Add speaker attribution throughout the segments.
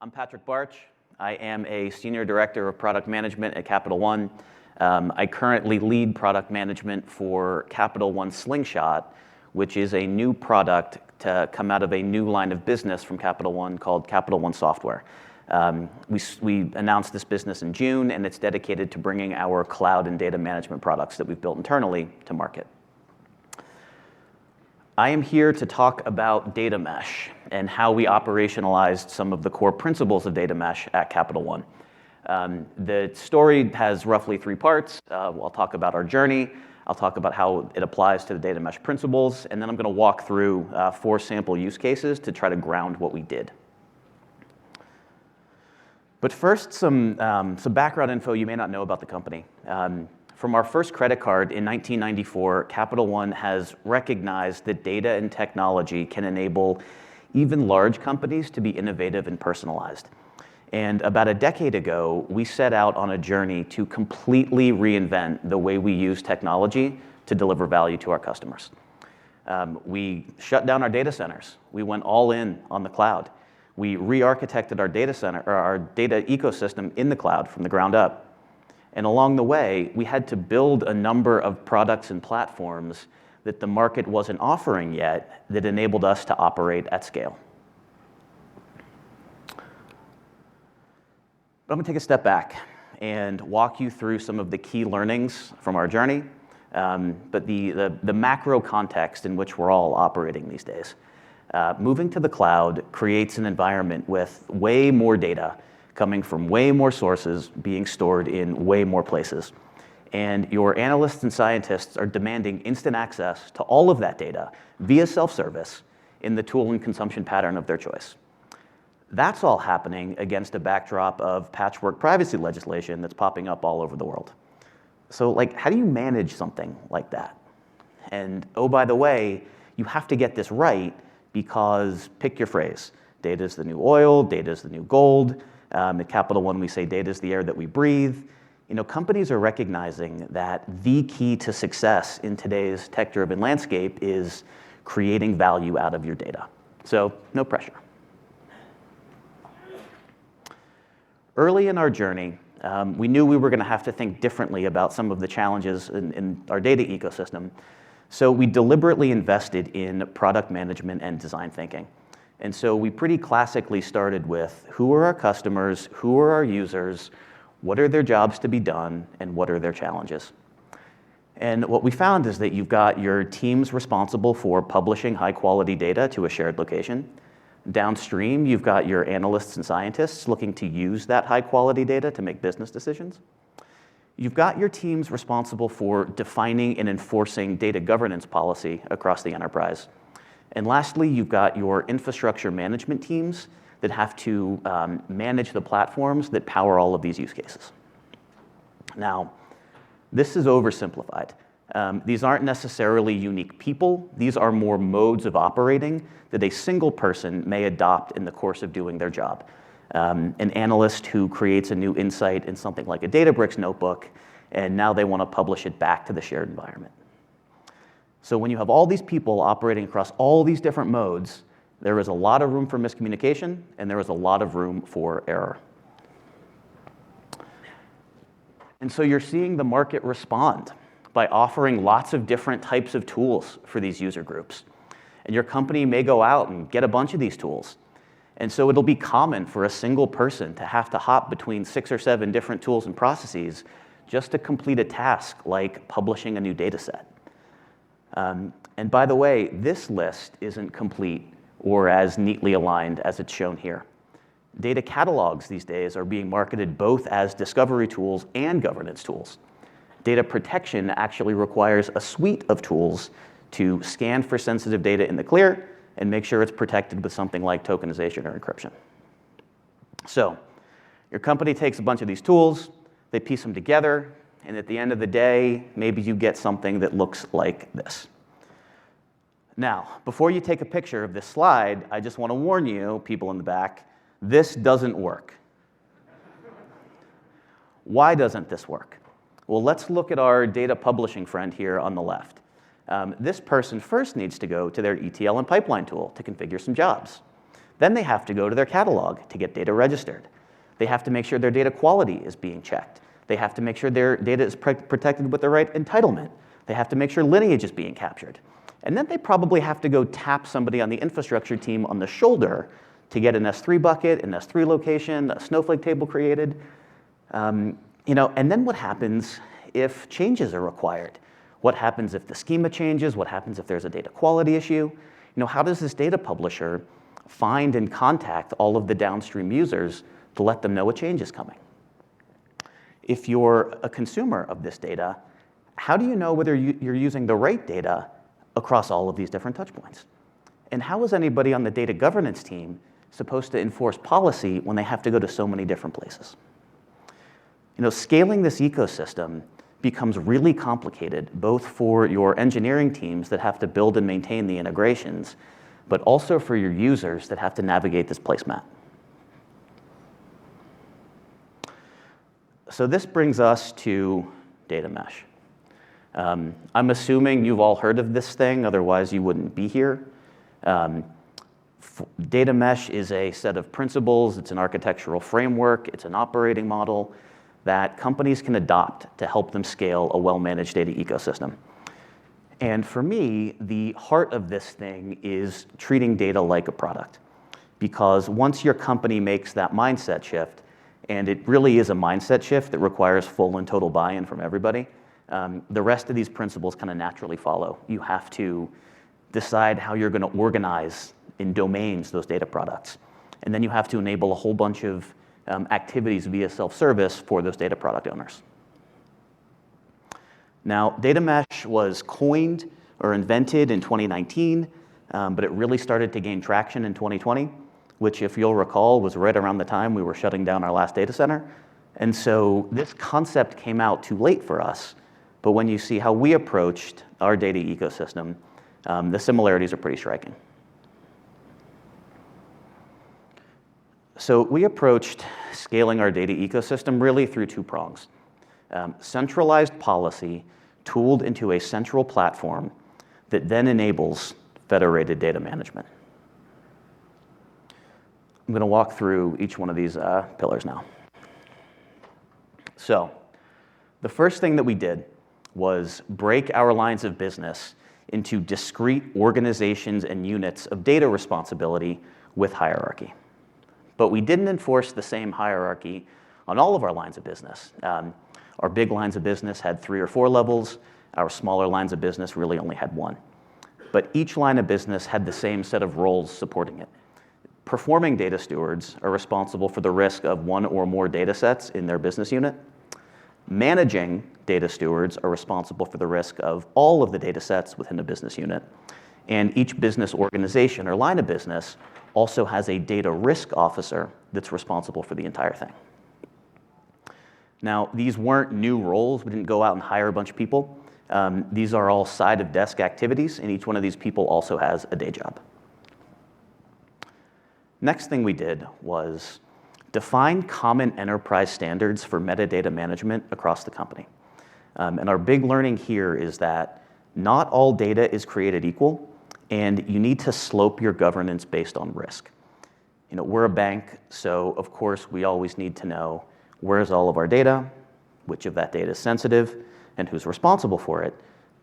Speaker 1: I'm Patrick Barch. I am a Senior Director of Product Management at Capital One. I currently lead product management for Capital One Slingshot, which is a new product to come out of a new line of business from Capital One called Capital One Software. We announced this business in June, and it's dedicated to bringing our cloud and data management products that we've built internally to market. I am here to talk about data mesh and how we operationalized some of the core principles of data mesh at Capital One. The story has roughly three parts. I'll talk about our journey, I'll talk about how it applies to the data mesh principles, and then I'm going to walk through 4 sample use cases to try to ground what we did. But first, some background info you may not know about the company. From our first credit card in 1994, Capital One has recognized that data and technology can enable even large companies to be innovative and personalized. And about a decade ago, we set out on a journey to completely reinvent the way we use technology to deliver value to our customers. We shut down our data centers. We went all in on the cloud. We re-architected our data center, or our data ecosystem in the cloud from the ground up. And along the way, we had to build a number of products and platforms that the market wasn't offering yet that enabled us to operate at scale. But I'm going to take a step back and walk you through some of the key learnings from our journey, but the macro context in which we're all operating these days. Moving to the cloud creates an environment with way more data coming from way more sources being stored in way more places. And your analysts and scientists are demanding instant access to all of that data via self-service in the tool and consumption pattern of their choice. That's all happening against a backdrop of patchwork privacy legislation that's popping up all over the world. So, how do you manage something like that? And oh, by the way, you have to get this right because, pick your phrase, data is the new oil, data is the new gold. At Capital One, we say data is the air that we breathe. Companies are recognizing that the key to success in today's tech-driven landscape is creating value out of your data. So, no pressure. Early in our journey, we knew we were going to have to think differently about some of the challenges in our data ecosystem. So we deliberately invested in product management and design thinking. And so we pretty classically started with who are our customers, who are our users, what are their jobs to be done, and what are their challenges. And what we found is that you've got your teams responsible for publishing high-quality data to a shared location. Downstream, you've got your analysts and scientists looking to use that high-quality data to make business decisions. You've got your teams responsible for defining and enforcing data governance policy across the enterprise. And lastly, you've got your infrastructure management teams that have to manage the platforms that power all of these use cases. Now, this is oversimplified. These aren't necessarily unique people. These are more modes of operating that a single person may adopt in the course of doing their job. An analyst who creates a new insight in something like a Databricks notebook, and now they want to publish it back to the shared environment. So when you have all these people operating across all these different modes, there is a lot of room for miscommunication, and there is a lot of room for error. And so you're seeing the market respond by offering lots of different types of tools for these user groups. And your company may go out and get a bunch of these tools. And so it'll be common for a single person to have to hop between 6 or 7 different tools and processes just to complete a task like publishing a new data set. And by the way, this list isn't complete or as neatly aligned as it's shown here. Data catalogs these days are being marketed both as discovery tools and governance tools. Data protection actually requires a suite of tools to scan for sensitive data in the clear and make sure it's protected with something like tokenization or encryption. So, your company takes a bunch of these tools, they piece them together, and at the end of the day, maybe you get something that looks like this. Now, before you take a picture of this slide, I just want to warn you, people in the back, this doesn't work. Why doesn't this work? Well, let's look at our data publishing friend here on the left. This person first needs to go to their ETL and pipeline tool to configure some jobs. Then they have to go to their catalog to get data registered. They have to make sure their data quality is being checked. They have to make sure their data is protected with the right entitlement. They have to make sure lineage is being captured. And then they probably have to go tap somebody on the infrastructure team on the shoulder to get an S3 bucket, an S3 location, a Snowflake table created. And then what happens if changes are required? What happens if the schema changes? What happens if there's a data quality issue? How does this data publisher find and contact all of the downstream users to let them know a change is coming? If you're a consumer of this data, how do you know whether you're using the right data across all of these different touch points? And how is anybody on the data governance team supposed to enforce policy when they have to go to so many different places? Scaling this ecosystem becomes really complicated, both for your engineering teams that have to build and maintain the integrations, but also for your users that have to navigate this placemat. So this brings us to data mesh. I'm assuming you've all heard of this thing, otherwise you wouldn't be here. Data mesh is a set of principles, it's an architectural framework, it's an operating model that companies can adopt to help them scale a well-managed data ecosystem. And for me, the heart of this thing is treating data like a product. Because once your company makes that mindset shift, and it really is a mindset shift that requires full and total buy-in from everybody, the rest of these principles kind of naturally follow. You have to decide how you're going to organize in domains those data products. And then you have to enable a whole bunch of activities via self-service for those data product owners. Now, data mesh was coined or invented in 2019, but it really started to gain traction in 2020, which, if you'll recall, was right around the time we were shutting down our last data center. And so this concept came out too late for us, but when you see how we approached our data ecosystem, the similarities are pretty striking. So we approached scaling our data ecosystem really through two prongs. Centralized policy tooled into a central platform that then enables federated data management. I'm going to walk through each one of these pillars now. So the first thing that we did was break our lines of business into discrete organizations and units of data responsibility with hierarchy. But we didn't enforce the same hierarchy on all of our lines of business. Our big lines of business had 3 or 4 levels. Our smaller lines of business really only had 1. But each line of business had the same set of roles supporting it. Performing data stewards are responsible for the risk of 1 or more data sets in their business unit. Managing data stewards are responsible for the risk of all of the data sets within a business unit. And each business organization or line of business also has a data risk officer that's responsible for the entire thing. Now, these weren't new roles. We didn't go out and hire a bunch of people. These are all side of desk activities, and each one of these people also has a day job. Next thing we did was define common enterprise standards for metadata management across the company. And our big learning here is that not all data is created equal, and you need to slope your governance based on risk. We're a bank, so of course we always need to know where's all of our data, which of that data is sensitive, and who's responsible for it.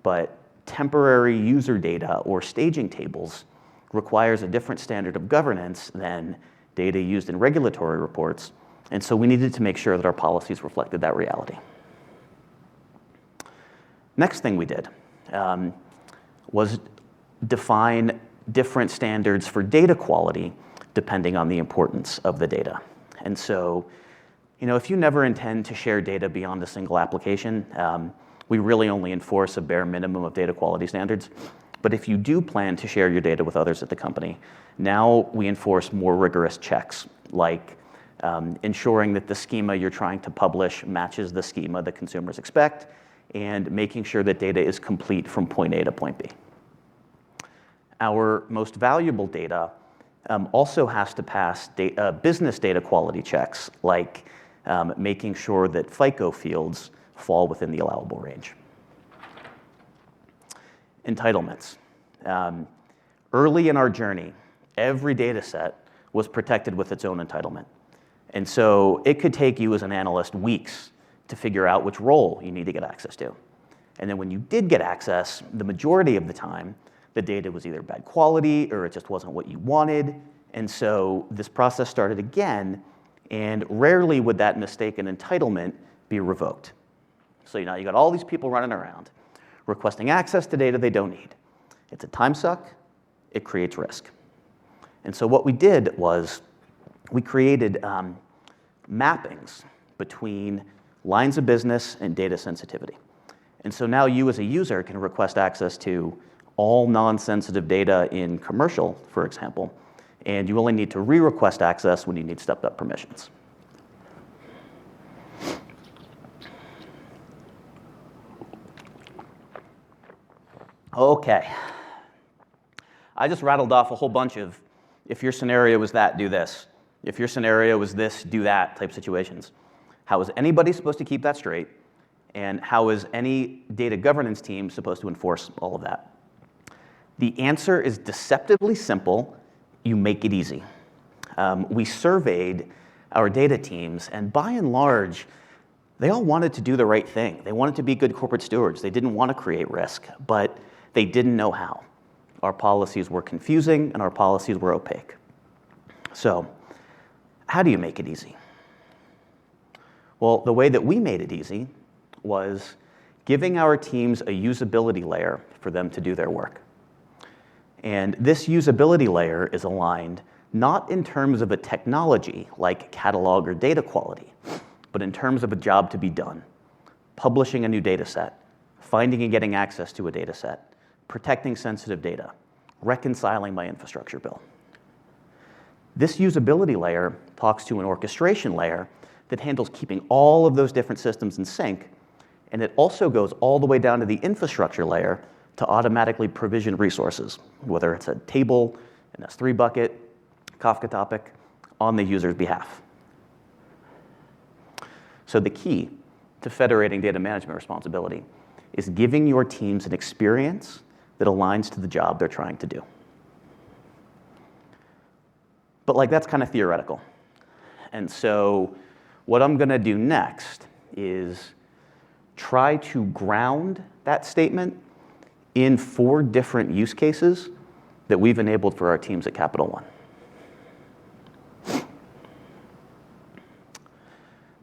Speaker 1: But temporary user data or staging tables requires a different standard of governance than data used in regulatory reports, and so we needed to make sure that our policies reflected that reality. Next thing we did was define different standards for data quality depending on the importance of the data. And so, if you never intend to share data beyond a single application, we really only enforce a bare minimum of data quality standards. But if you do plan to share your data with others at the company, now we enforce more rigorous checks, like ensuring that the schema you're trying to publish matches the schema that consumers expect, and making sure that data is complete from point A to point B. Our most valuable data also has to pass business data quality checks, like making sure that FICO fields fall within the allowable range. Entitlements. Early in our journey, every data set was protected with its own entitlement. And so it could take you as an analyst weeks to figure out which role you need to get access to. And then when you did get access, the majority of the time, the data was either bad quality or it just wasn't what you wanted. And so this process started again, and rarely would that mistaken entitlement be revoked. So now you got all these people running around requesting access to data they don't need. It's a time suck, it creates risk. And so what we did was we created mappings between lines of business and data sensitivity. And so now you as a user can request access to all non-sensitive data in commercial, for example, and you only need to re-request access when you need stepped up permissions. Okay. I just rattled off a whole bunch of, if your scenario was that, do this. If your scenario was this, do that type situations. How is anybody supposed to keep that straight? And how is any data governance team supposed to enforce all of that? The answer is deceptively simple. You make it easy. We surveyed our data teams, and by and large, they all wanted to do the right thing. They wanted to be good corporate stewards. They didn't want to create risk, but they didn't know how. Our policies were confusing, and our policies were opaque. So, how do you make it easy? Well, the way that we made it easy was giving our teams a usability layer for them to do their work. And this usability layer is aligned not in terms of a technology like catalog or data quality, but in terms of a job to be done. Publishing a new data set, finding and getting access to a data set, protecting sensitive data, reconciling my infrastructure bill. This usability layer talks to an orchestration layer that handles keeping all of those different systems in sync, and it also goes all the way down to the infrastructure layer to automatically provision resources, whether it's a table, an S3 bucket, Kafka topic, on the user's behalf. So the key to federating data management responsibility is giving your teams an experience that aligns to the job they're trying to do. But that's kind of theoretical. And so what I'm going to do next is try to ground that statement in 4 different use cases that we've enabled for our teams at Capital One.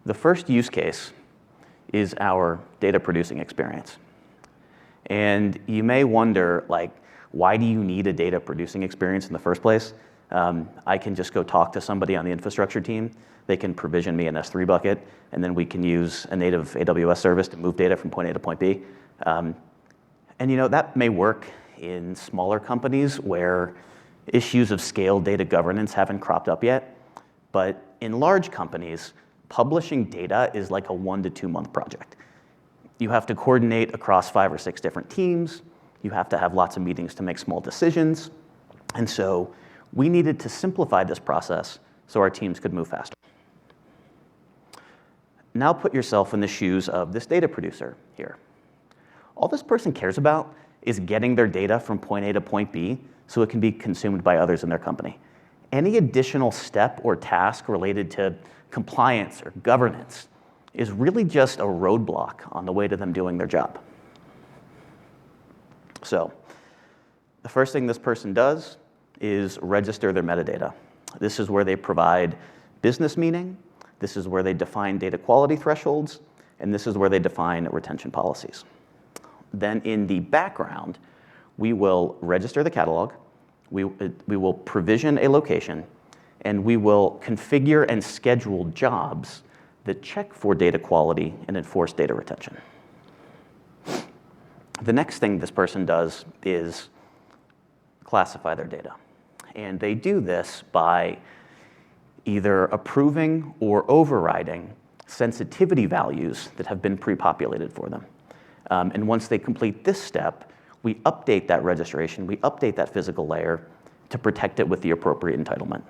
Speaker 1: The first use case is our data producing experience. And you may wonder, why do you need a data producing experience in the first place? I can just go talk to somebody on the infrastructure team. They can provision me an S3 bucket, and then we can use a native AWS service to move data from point A to point B. And that may work in smaller companies where issues of scale data governance haven't cropped up yet. But in large companies, publishing data is like a 1 to 2 month project. You have to coordinate across 5 or 6 different teams. You have to have lots of meetings to make small decisions. And so we needed to simplify this process so our teams could move faster. Now put yourself in the shoes of this data producer here. All this person cares about is getting their data from point A to point B so it can be consumed by others in their company. Any additional step or task related to compliance or governance is really just a roadblock on the way to them doing their job. So the first thing this person does is register their metadata. This is where they provide business meaning, this is where they define data quality thresholds, and this is where they define retention policies. Then in the background, we will register the catalog, we will provision a location, and we will configure and schedule jobs that check for data quality and enforce data retention. The next thing this person does is classify their data. And they do this by either approving or overriding sensitivity values that have been pre-populated for them. And once they complete this step, we update that registration, we update that physical layer to protect it with the appropriate entitlement.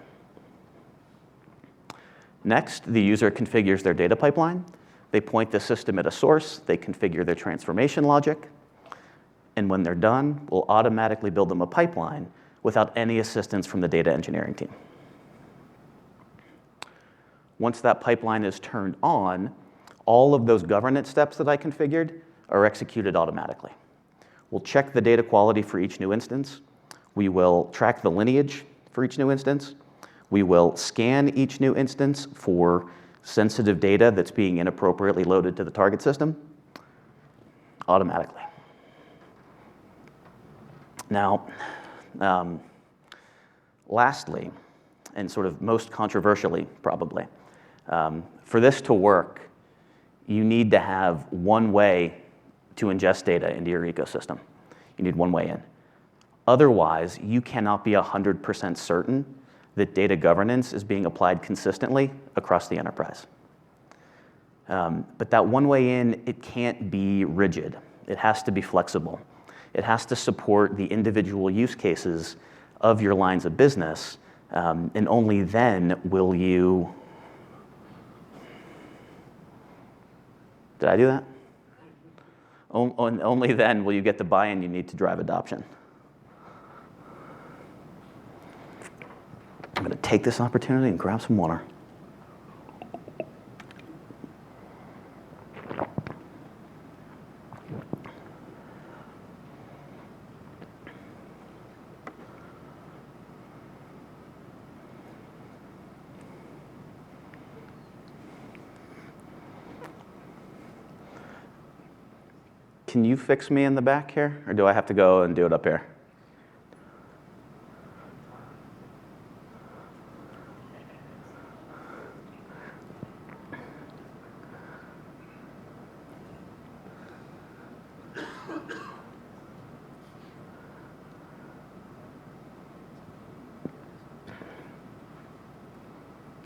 Speaker 1: Next, the user configures their data pipeline. They point the system at a source, they configure their transformation logic, and when they're done, we'll automatically build them a pipeline without any assistance from the data engineering team. Once that pipeline is turned on, all of those governance steps that I configured are executed automatically. We'll check the data quality for each new instance. We will track the lineage for each new instance. We will scan each new instance for sensitive data that's being inappropriately loaded to the target system automatically. Now, lastly, and sort of most controversially probably, for this to work, you need to have one way to ingest data into your ecosystem. You need one way in. Otherwise, you cannot be 100% certain that data governance is being applied consistently across the enterprise. But that one way in, it can't be rigid. It has to be flexible. It has to support the individual use cases of your lines of business, and only then will you... Did I do that? Only then will you get the buy-in you need to drive adoption. I'm going to take this opportunity and grab some water. Can you fix me in the back here, or do I have to go and do it up here?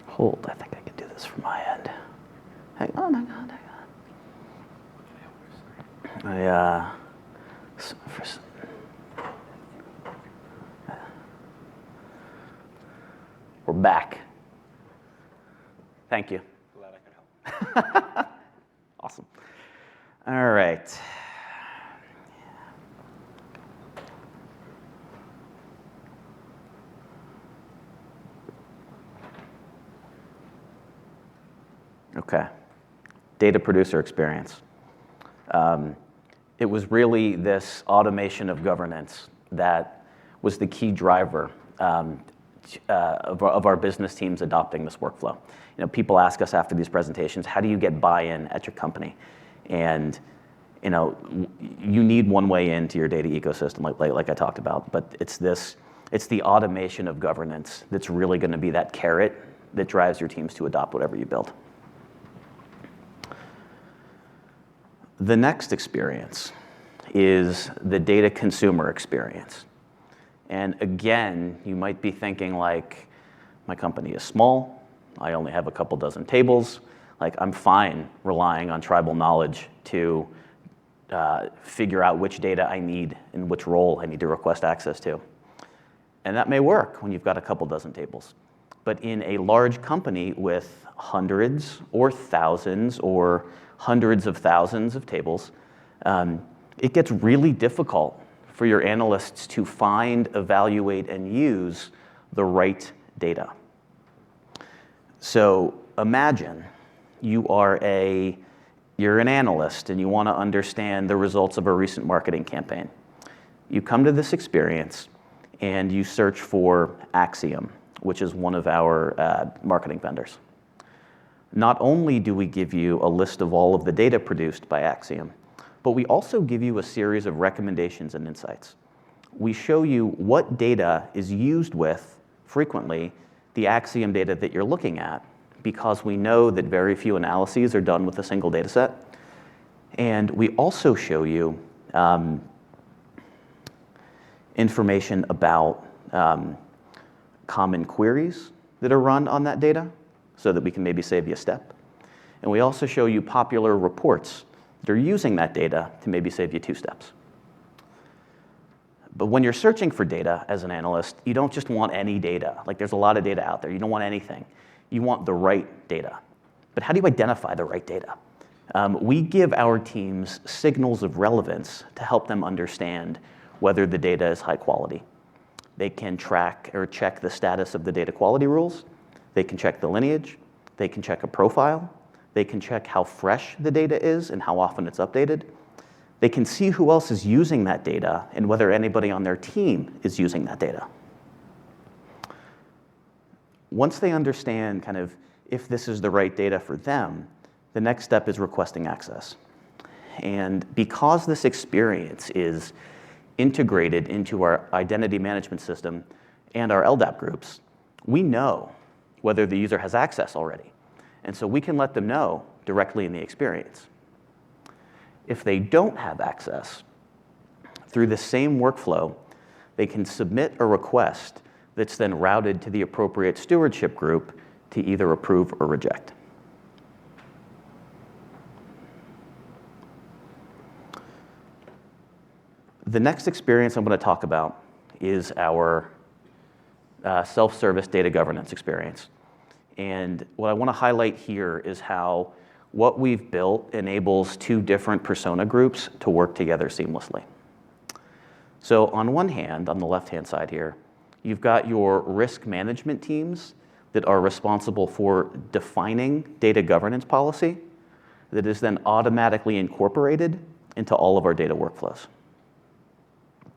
Speaker 1: Hold, I think I can do this from my end. Hang on, hang on, hang on. We're back. Thank you.
Speaker 2: Glad I could help.
Speaker 1: Awesome. All right. Okay. Data producer experience. It was really this automation of governance that was the key driver of our business teams adopting this workflow. You know, people ask us after these presentations, how do you get buy-in at your company? And you know, you need one way into your data ecosystem, like I talked about. But it's the automation of governance that's really going to be that carrot that drives your teams to adopt whatever you build. The next experience is the data consumer experience. And again, you might be thinking like, my company is small, I only have a couple dozen tables, like I'm fine relying on tribal knowledge to figure out which data I need and which role I need to request access to. And that may work when you've got a couple dozen tables. But in a large company with hundreds or thousands or hundreds of thousands of tables, it gets really difficult for your analysts to find, evaluate, and use the right data. So imagine you're an analyst and you want to understand the results of a recent marketing campaign. You come to this experience and you search for Axiom, which is one of our marketing vendors. Not only do we give you a list of all of the data produced by Axiom, but we also give you a series of recommendations and insights. We show you what data is used with, frequently, the Axiom data that you're looking at, because we know that very few analyses are done with a single data set. And we also show you information about common queries that are run on that data, so that we can maybe save you a step. And we also show you popular reports that are using that data to maybe save you 2 steps. But when you're searching for data as an analyst, you don't just want any data. Like, there's a lot of data out there. You don't want anything. You want the right data. But how do you identify the right data? We give our teams signals of relevance to help them understand whether the data is high quality. They can track or check the status of the data quality rules. They can check the lineage. They can check a profile. They can check how fresh the data is and how often it's updated. They can see who else is using that data and whether anybody on their team is using that data. Once they understand kind of if this is the right data for them, the next step is requesting access. And because this experience is integrated into our identity management system and our LDAP groups, we know whether the user has access already. And so we can let them know directly in the experience. If they don't have access, through the same workflow, they can submit a request that's then routed to the appropriate stewardship group to either approve or reject. The next experience I'm going to talk about is our self-service data governance experience. And what I want to highlight here is how what we've built enables two different persona groups to work together seamlessly. So on one hand, on the left-hand side here, you've got your risk management teams that are responsible for defining data governance policy that is then automatically incorporated into all of our data workflows.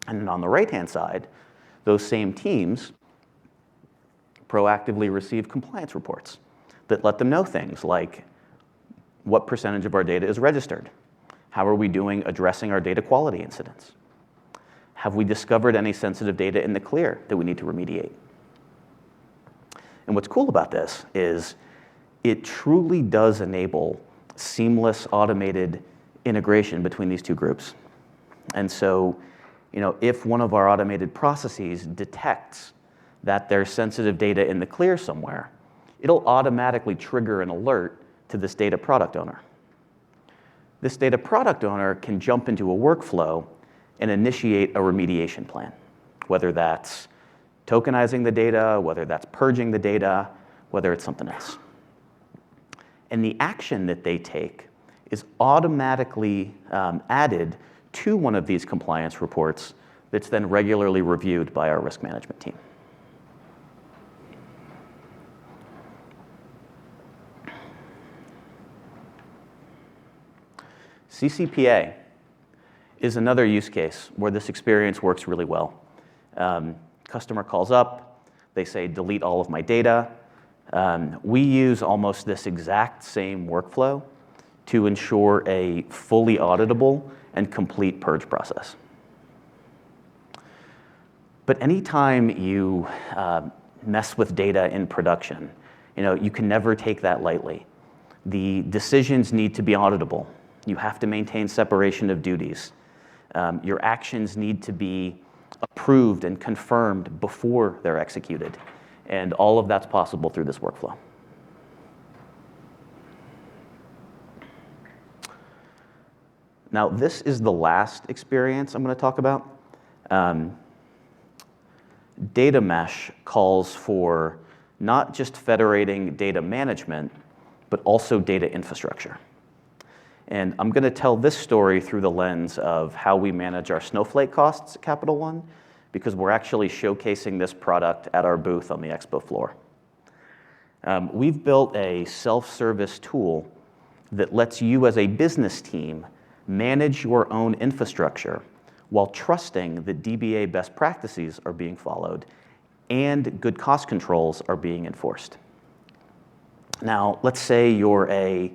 Speaker 1: And then on the right-hand side, those same teams proactively receive compliance reports that let them know things like what percentage of our data is registered, how are we doing addressing our data quality incidents, have we discovered any sensitive data in the clear that we need to remediate. And what's cool about this is it truly does enable seamless automated integration between these two groups. And so, if one of our automated processes detects that there's sensitive data in the clear somewhere, it'll automatically trigger an alert to this data product owner. This data product owner can jump into a workflow and initiate a remediation plan, whether that's tokenizing the data, whether that's purging the data, whether it's something else. And the action that they take is automatically added to one of these compliance reports that's then regularly reviewed by our risk management team. CCPA is another use case where this experience works really well. Customer calls up, they say, delete all of my data. We use almost this exact same workflow to ensure a fully auditable and complete purge process. But anytime you mess with data in production, you can never take that lightly. The decisions need to be auditable. You have to maintain separation of duties. Your actions need to be approved and confirmed before they're executed. And all of that's possible through this workflow. Now, this is the last experience I'm going to talk about. Data mesh calls for not just federating data management, but also data infrastructure. And I'm going to tell this story through the lens of how we manage our Snowflake costs at Capital One, because we're actually showcasing this product at our booth on the expo floor. We've built a self-service tool that lets you as a business team manage your own infrastructure while trusting that DBA best practices are being followed and good cost controls are being enforced. Now, let's say you're a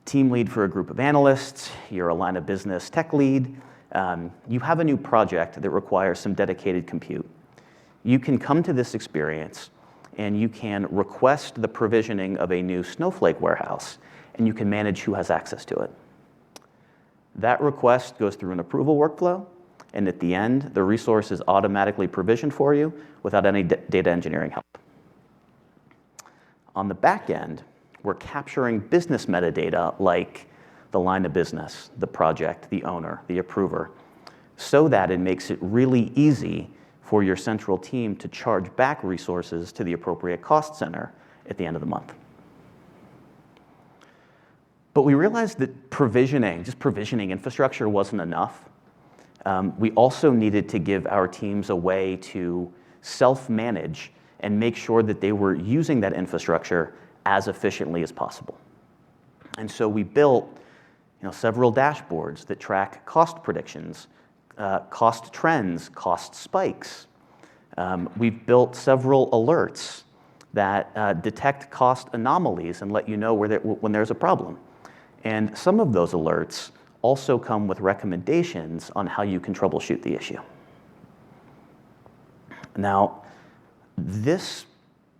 Speaker 1: team lead for a group of analysts, you're a line of business tech lead, you have a new project that requires some dedicated compute. You can come to this experience and you can request the provisioning of a new Snowflake warehouse, and you can manage who has access to it. That request goes through an approval workflow, and at the end, the resource is automatically provisioned for you without any data engineering help. On the back end, we're capturing business metadata like the line of business, the project, the owner, the approver, so that it makes it really easy for your central team to charge back resources to the appropriate cost center at the end of the month. But we realized that just provisioning infrastructure wasn't enough. We also needed to give our teams a way to self-manage and make sure that they were using that infrastructure as efficiently as possible. And so we built several dashboards that track cost predictions, cost trends, cost spikes. We've built several alerts that detect cost anomalies and let you know when there's a problem. And some of those alerts also come with recommendations on how you can troubleshoot the issue. Now, this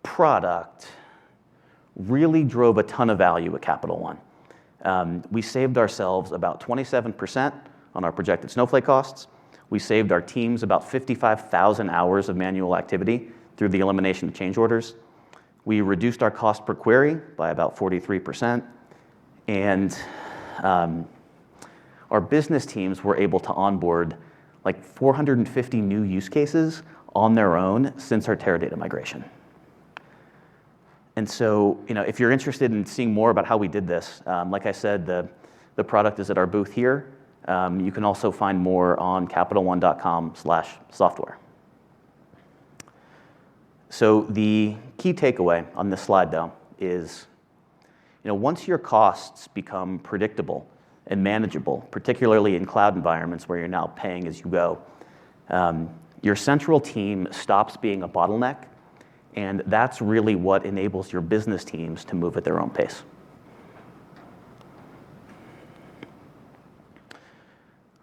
Speaker 1: product really drove a ton of value at Capital One. We saved ourselves about 27% on our projected Snowflake costs. We saved our teams about 55,000 hours of manual activity through the elimination of change orders. We reduced our cost per query by about 43%. And our business teams were able to onboard like 450 new use cases on their own since our Teradata migration. And so, if you're interested in seeing more about how we did this, like I said, the product is at our booth here. You can also find more on capitalone.com/software. So the key takeaway on this slide, though, is once your costs become predictable and manageable, particularly in cloud environments where you're now paying as you go, your central team stops being a bottleneck, and that's really what enables your business teams to move at their own pace.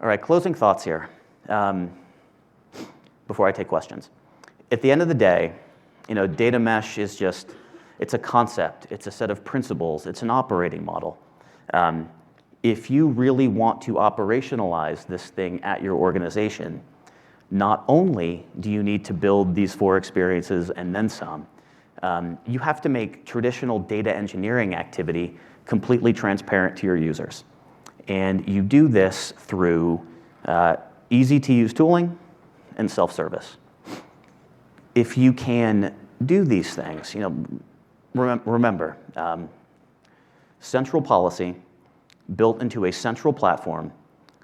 Speaker 1: All right, closing thoughts here before I take questions. At the end of the day, data mesh is it's a concept, it's a set of principles, it's an operating model. If you really want to operationalize this thing at your organization, not only do you need to build these 4 experiences and then some, you have to make traditional data engineering activity completely transparent to your users. And you do this through easy-to-use tooling and self-service. If you can do these things, remember, central policy built into a central platform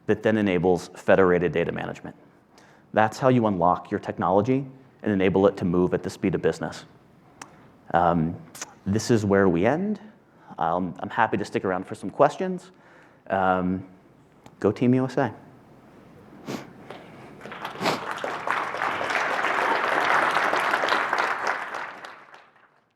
Speaker 1: that then enables federated data management. That's how you unlock your technology and enable it to move at the speed of business. This is where we end. I'm happy to stick around for some questions. Go Team USA.